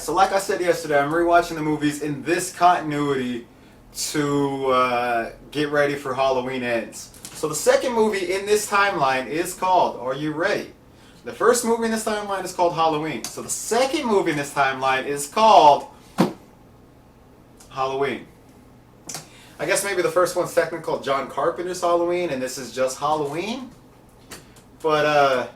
Alright, so like I said yesterday, I'm rewatching the movies in this continuity to get ready for Halloween Ends. So the second movie in this timeline is called, are you ready? The first movie in this timeline is called Halloween. So the second movie in this timeline is called Halloween. I guess maybe the first one's technically called John Carpenter's Halloween, and this is just Halloween. But,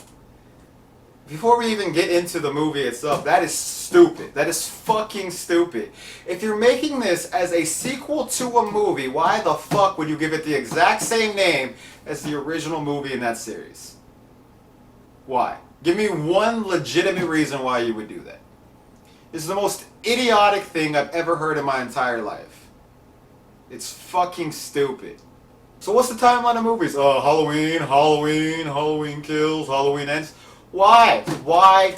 before we even get into the movie itself, that is stupid. That is fucking stupid. If you're making this as a sequel to a movie, why the fuck would you give it the exact same name as the original movie in that series? Why? Give me one legitimate reason why you would do that. This is the most idiotic thing I've ever heard in my entire life. It's fucking stupid. So what's the timeline of movies? Halloween, Halloween, Halloween Kills, Halloween Ends. Why? Why?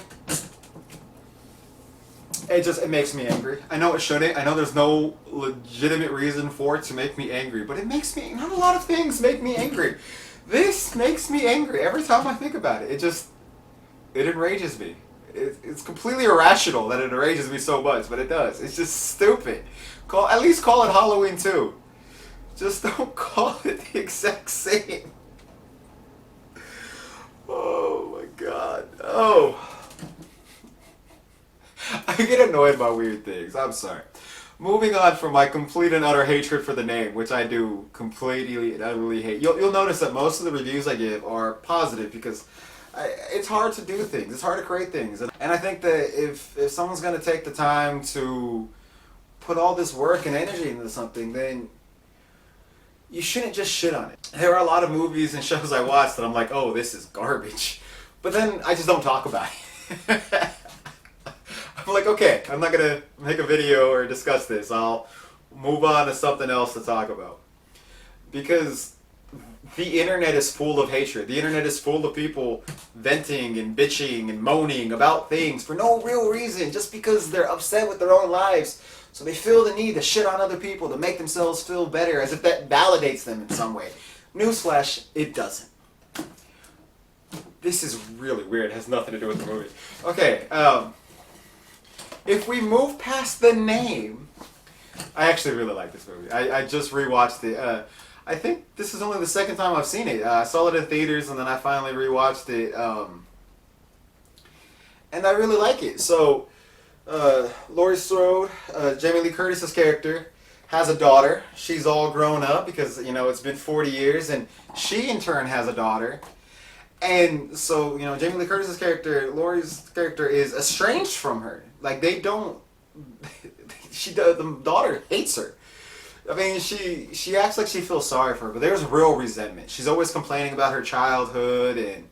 It makes me angry. I know it shouldn't. I know there's no legitimate reason for it to make me angry, but it makes me, not a lot of things make me angry. This makes me angry every time I think about it. It enrages me. It's completely irrational that it enrages me so much, but it does. It's just stupid. At least call it Halloween 2. Just don't call it the exact same. Oh my god. Oh. I get annoyed by weird things. I'm sorry. Moving on from my complete and utter hatred for the name, which I do completely and utterly hate. You'll notice that most of the reviews I give are positive because it's hard to do things. It's hard to create things. And I think that if someone's going to take the time to put all this work and energy into something, then you shouldn't just shit on it. There are a lot of movies and shows I watch that I'm like, oh, this is garbage. But then I just don't talk about it. I'm like, okay, I'm not going to make a video or discuss this. I'll move on to something else to talk about. Because the internet is full of hatred. The internet is full of people venting and bitching and moaning about things for no real reason, just because they're upset with their own lives. So they feel the need to shit on other people to make themselves feel better, as if that validates them in some way. Newsflash, it doesn't. This is really weird. It has nothing to do with the movie. Okay, if we move past the name, I actually really like this movie. I just rewatched it. I think this is only the second time I've seen it. I saw it in theaters and then I finally rewatched it. And I really like it. So, Laurie Strode, Jamie Lee Curtis's character, has a daughter. She's all grown up because, it's been 40 years, and she in turn has a daughter. And so, Jamie Lee Curtis's character, Laurie's character, is estranged from her. Like, they don't, the daughter hates her. I mean, she acts like she feels sorry for her, but there's real resentment. She's always complaining about her childhood and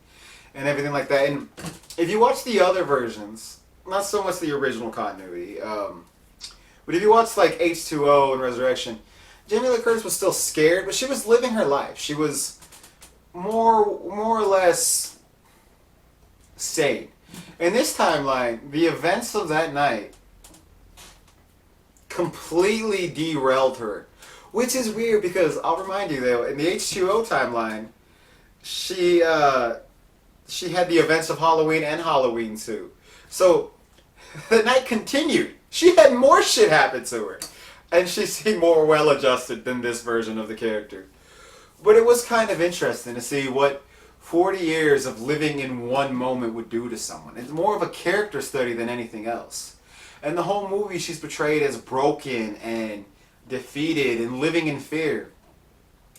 everything like that. And if you watch the other versions, not so much the original continuity, but if you watch like H2O and Resurrection, Jamie Lee Curtis was still scared, but she was living her life. She was more or less sane. In this timeline, the events of that night completely derailed her, which is weird because I'll remind you though, in the H2O timeline, she had the events of Halloween and Halloween 2. So the night continued. She had more shit happen to her, and she seemed more well-adjusted than this version of the character. But it was kind of interesting to see what 40 years of living in one moment would do to someone. It's more of a character study than anything else. And the whole movie, she's portrayed as broken and defeated and living in fear.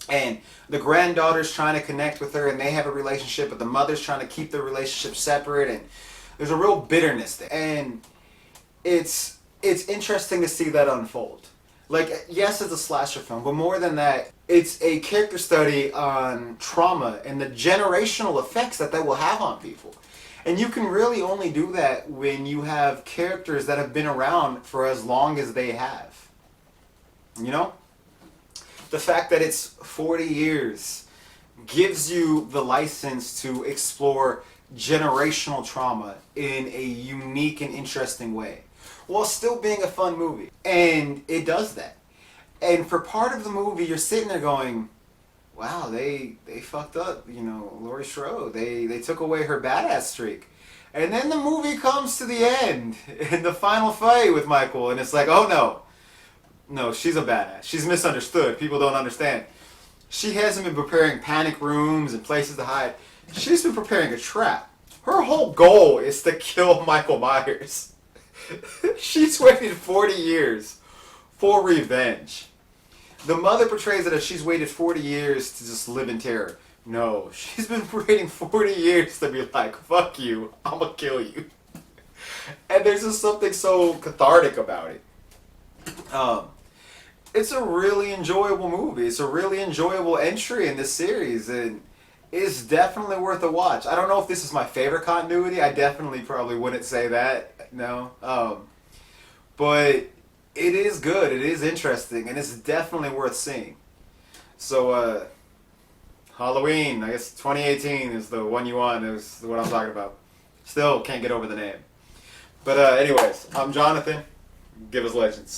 And the granddaughter's trying to connect with her, and they have a relationship, but the mother's trying to keep the relationship separate, and there's a real bitterness there. And it's interesting to see that unfold. Like, yes, it's a slasher film, but more than that, it's a character study on trauma and the generational effects that will have on people. And you can really only do that when you have characters that have been around for as long as they have. The fact that it's 40 years gives you the license to explore generational trauma in a unique and interesting way, while still being a fun movie. And it does that. And for part of the movie, you're sitting there going, wow, they fucked up, Laurie Strode. They took away her badass streak. And then the movie comes to the end in the final fight with Michael, and it's like, oh no, no, she's a badass. She's misunderstood. People don't understand. She hasn't been preparing panic rooms and places to hide. She's been preparing a trap. Her whole goal is to kill Michael Myers. She's waited 40 years for revenge. The mother portrays it as she's waited 40 years to just live in terror. No, she's been waiting 40 years to be like, fuck you, I'm gonna kill you. And there's just something so cathartic about it. It's a really enjoyable movie. It's a really enjoyable entry in this series, and it's definitely worth a watch. I don't know if this is my favorite continuity. I definitely probably wouldn't say that, no. But it is good. It is interesting, and it's definitely worth seeing. So, Halloween, I guess 2018 is the one you want, is what I'm talking about. Still can't get over the name. But anyways, I'm Jonathan. Give us legends.